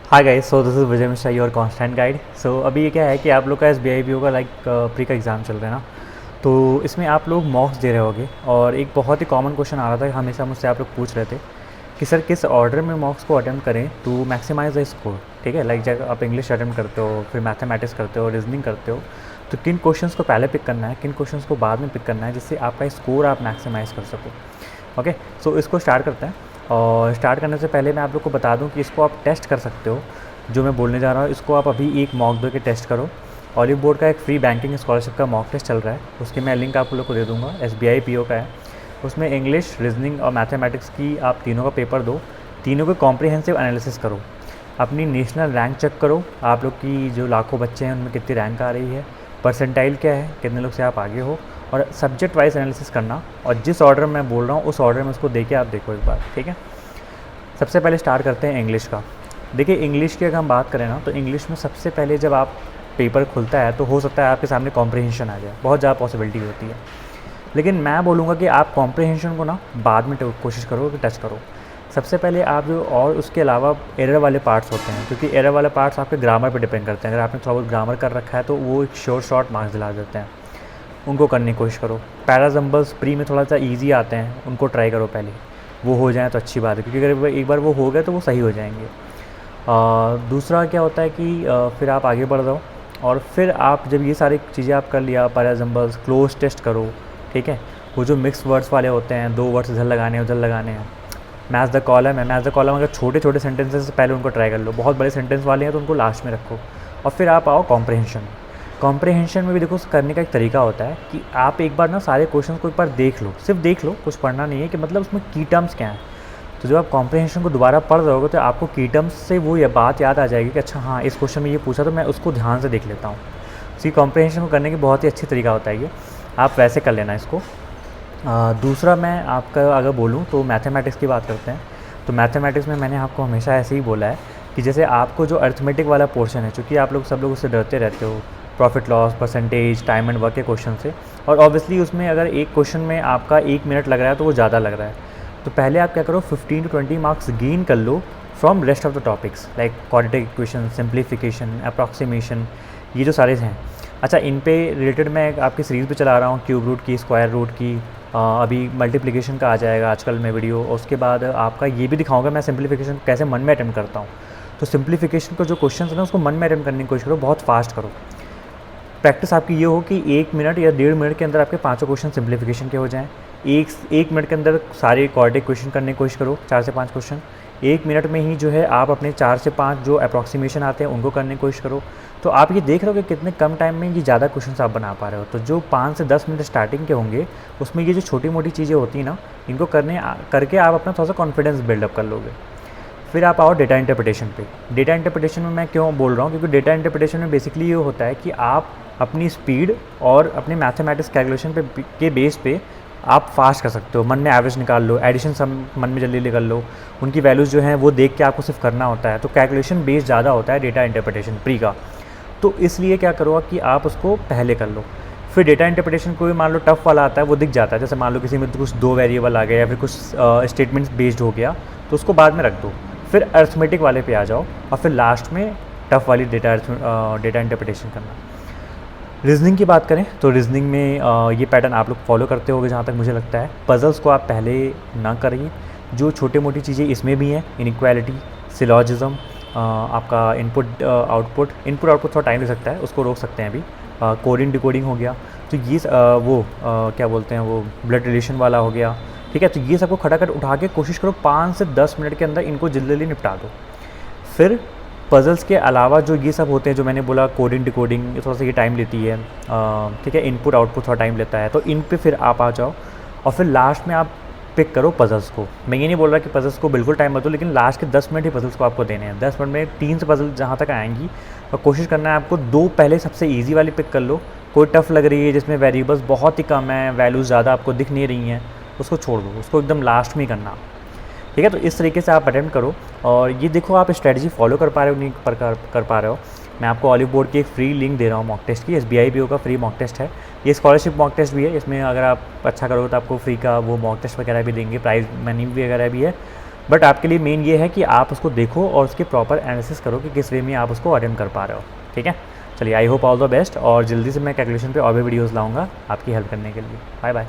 Hi guys, so this is Vijay Mishra your constant guide. सो अभी ये क्या है कि आप लोग का एसबीआई पीओ का प्री का एग्ज़ाम चल रहा है ना। तो इसमें आप लोग मॉक्स दे रहे होगे और एक बहुत ही कॉमन क्वेश्चन आ रहा था, हमेशा मुझसे आप लोग पूछ रहे थे कि सर किस ऑर्डर में मॉक्स को अटेम्प्ट करें टू मैक्सिमाइज द स्कोर। ठीक है, जब आप इंग्लिश अटेम्प्ट करते हो, फिर मैथमेटिक्स करते हो, रीजनिंग करते हो, तो किन क्वेश्चंस को पहले पिक करना है, किन क्वेश्चंस को बाद में पिक करना है, जिससे आपका स्कोर आप मैक्सिमाइज कर सको। ओके, सो इसको स्टार्ट करते हैं। और स्टार्ट करने से पहले मैं आप लोग को बता दूं कि इसको आप टेस्ट कर सकते हो। जो मैं बोलने जा रहा हूँ इसको आप अभी एक मॉक दे के टेस्ट करो। ऑलिव बोर्ड का एक फ्री बैंकिंग स्कॉलरशिप का मॉक टेस्ट चल रहा है, उसकी मैं लिंक आप लोग को दे दूँगा। एसबीआई पीओ का है, उसमें इंग्लिश, रीजनिंग और मैथमेटिक्स की आप तीनों का पेपर दो, तीनों के कॉम्प्रिहेंसिव एनालिसिस करो, अपनी नेशनल रैंक चेक करो, आप लोग की जो लाखों बच्चे हैं उनमें कितनी रैंक आ रही है, परसेंटाइल क्या है, कितने लोग से आप आगे हो, और सब्जेक्ट वाइज एनालिसिस करना। और जिस ऑर्डर में मैं बोल रहा हूँ उस ऑर्डर में उसको देके आप देखो एक बार, ठीक है। सबसे पहले स्टार्ट करते हैं इंग्लिश का। देखिए, इंग्लिश की अगर हम बात करें ना, तो इंग्लिश में सबसे पहले जब आप पेपर खुलता है तो हो सकता है आपके सामने कॉम्प्रिहेंशन आ जाए, बहुत ज़्यादा पॉसिबिलिटी होती है। लेकिन मैं बोलूँगा कि आप कॉम्प्रिहेंशन को ना बाद में कोशिश करो कि टच करो। सबसे पहले आप जो, और उसके अलावा एरर वाले पार्ट्स होते हैं, क्योंकि एरर वाले पार्ट्स आपके ग्रामर पे डिपेंड करते हैं। अगर आपने थोड़ा बहुत ग्रामर कर रखा है तो वो एक शॉर्ट मार्क्स दिला देते हैं, उनको करने की कोशिश करो। पैराजम्बल्स प्री में थोड़ा सा ईजी आते हैं, उनको ट्राई करो पहले, वो हो जाए तो अच्छी बात है, क्योंकि अगर एक बार वो हो गए तो वो सही हो जाएंगे। दूसरा क्या होता है कि फिर आप आगे बढ़ जाओ, और फिर आप जब ये सारी चीज़ें आप कर लिया, पैराजम्बल्स, क्लोज टेस्ट करो, ठीक है। वो जो मिक्स वर्ड्स वाले होते हैं, दो वर्ड्स इधर लगाने हैं उधर लगाने हैं, मैच द कॉलम है, मैच द कॉलम, अगर छोटे छोटे सेंटेंसेस से पहले उनको ट्राई कर लो, बहुत बड़े सेंटेंस वाले हैं तो उनको लास्ट में रखो। और फिर आप आओ कॉम्प्रहेंशन। कॉम्प्रहेंशन में भी देखो, करने का एक तरीका होता है कि आप एक बार ना सारे क्वेश्चन को एक बार देख लो, सिर्फ देख लो, कुछ पढ़ना नहीं है कि मतलब उसमें की टर्म्स क्या हैं। तो जब आप कॉम्प्रहेंशन को दोबारा पढ़ रहे होगे तो आपको की टर्म्स से वो ये बात याद आ जाएगी कि अच्छा हाँ, इस क्वेश्चन में ये पूछा तो मैं उसको ध्यान से देख लेता हूँ। तो ये कॉम्प्रहेंशन को करने की बहुत ही अच्छी तरीका होता है ये, आप वैसे कर लेना इसको। दूसरा मैं आपका अगर बोलूँ तो मैथमेटिक्स की बात करते हैं। तो मैथमेटिक्स में मैंने आपको हमेशा ऐसे ही बोला है कि जैसे आपको जो अर्थमेटिक वाला पोर्शन है, चूँकि आप लोग सब लोग उससे डरते रहते हो, profit loss, percentage, time and work के क्वेश्चन से, और ऑब्वियसली उसमें अगर एक क्वेश्चन में आपका 1 मिनट लग रहा है तो वो ज़्यादा लग रहा है। तो पहले आप क्या करो, 15 to 20 मार्क्स गेन कर लो from rest of the topics, like quadratic equation, simplification, approximation, ये जो सारे हैं। अच्छा, इन पे रिलेटेड मैं आपकी सीरीज़ पे चला रहा हूँ, क्यूब रूट की, स्क्वायर रूट की, अभी मल्टीप्लिकेशन का आ जाएगा आजकल में वीडियो, और उसके बाद आपका ये भी दिखाऊंगा मैं सिंप्लीफिकेशन कैसे मन में अटेम्प्ट करता हूँ। तो सिंप्लीफिकेशन का जो क्वेश्चन है ना, उसको मन में अटेम्प्ट करने की कोशिश करो, बहुत फास्ट करो। प्रैक्टिस आपकी ये हो कि 1 मिनट या 1.5 मिनट के अंदर आपके पाँचों क्वेश्चन सिंप्लीफिकेशन के हो जाएँ। एक मिनट के अंदर सारे क्वाड्रेटिक क्वेश्चन करने की कोशिश करो, 4 से 5 क्वेश्चन। 1 मिनट में ही जो है आप अपने 4 से 5 जो अप्रॉक्सीमेशन आते हैं उनको करने की कोशिश करो। तो आप ये देख रहे हो कि कितने कम टाइम में ये ज़्यादा क्वेश्चंस आप बना पा रहे हो। तो जो 5 से 10 मिनट स्टार्टिंग के होंगे, उसमें ये जो छोटी मोटी चीज़ें होती हैं ना, इनको करके आप अपना थोड़ा सा कॉन्फिडेंस बिल्डअप कर लोगे। फिर आप आओ डेटा इंटरप्रिटेशन पे। डेटा इंटरप्रिटेशन में मैं क्यों बोल रहा हूँ, क्योंकि डेटा इंटरप्रिटेशन में बेसिकली ये होता है कि आप अपनी स्पीड और अपने मैथमेटिक्स कैलकुलेशन के बेस पे आप फास्ट कर सकते हो। मन में एवरेज निकाल लो, एडिशन सब मन में जल्दी निकाल लो, उनकी वैल्यूज़ जो हैं वो देख के आपको सिर्फ करना होता है। तो कैलकुलेशन बेस ज़्यादा होता है डेटा इंटरप्रिटेशन प्री का। तो इसलिए क्या करो कि आप उसको पहले कर लो। फिर डेटा इंटरप्रिटेशन को भी मान लो टफ वाला आता है, वो दिख जाता है, जैसे मान लो किसी में कुछ 2 वेरिएबल आ गया या फिर कुछ स्टेटमेंट्स बेस्ड हो गया, तो उसको बाद में रख दो। फिर अर्थमेटिक वाले पे आ जाओ, और फिर लास्ट में टफ वाली डेटा इंटरप्रिटेशन करना। रीजनिंग की बात करें तो रीजनिंग में ये पैटर्न आप लोग फॉलो करते होगे जहाँ तक मुझे लगता है। पजल्स को आप पहले ना करिए, जो छोटे मोटी चीज़ें इसमें भी हैं, इनइक्वालिटी, सिलॉजिज्म, आपका इनपुट आउटपुट थोड़ा टाइम ले सकता है, उसको रोक सकते हैं अभी। कोडिंग डिकोडिंग हो गया, तो ये क्या बोलते हैं, वो ब्लड रिलेशन वाला हो गया, ठीक है। तो ये सबको खड़ा कर उठा के कोशिश करो 5 से 10 मिनट के अंदर इनको जल्दी निपटा दो। फिर पज़ल्स के अलावा जो ये सब होते हैं, जो मैंने बोला कोडिंग डिकोडिंग, थोड़ा सा ये टाइम लेती है, ठीक है। इनपुट आउटपुट थोड़ा टाइम लेता है, तो इन पे फिर आप आ जाओ, और फिर लास्ट में आप पिक करो पज़ल्स को। मैं ये नहीं बोल रहा कि पज़ल्स को बिल्कुल टाइम मत दो, लेकिन लास्ट के 10 मिनट ही पज़ल्स को आपको देने हैं। 10 मिनट में 3 से पज़ल जहाँ तक आएंगी, और कोशिश करना है आपको 2 पहले सबसे ईजी वाली पिक कर लो। कोई टफ लग रही है जिसमें वेरिएबल्स बहुत ही कम है, वैल्यूज़ ज़्यादा आपको दिख नहीं रही हैं, उसको छोड़ दो, उसको एकदम लास्ट में ही करना, ठीक है। तो इस तरीके से आप अटेम्प्ट करो, और ये देखो आप स्ट्रेटजी फॉलो कर पा रहे हो नहीं कर पा रहे हो। मैं आपको ऑलिव बोर्ड की एक फ्री लिंक दे रहा हूँ मॉक टेस्ट की, एसबीआई पीओ का फ्री मॉक टेस्ट है। ये स्कॉलरशिप मॉक टेस्ट भी है, इसमें अगर आप अच्छा करोगे तो आपको फ्री का वो मॉक टेस्ट वगैरह भी देंगे, प्राइज़ मनी वगैरह भी है। बट आपके लिए मेन ये है कि आप उसको देखो और उसकी प्रॉपर एनालिसिस करो कि किस वे में आप उसको अटेम्प्ट कर पा रहे हो। ठीक है, चलिए I hope all the best, और जल्दी से मैं कैलकुलेशन पे और भी वीडियोज़ लाऊँगा आपकी हेल्प करने के लिए। Bye bye.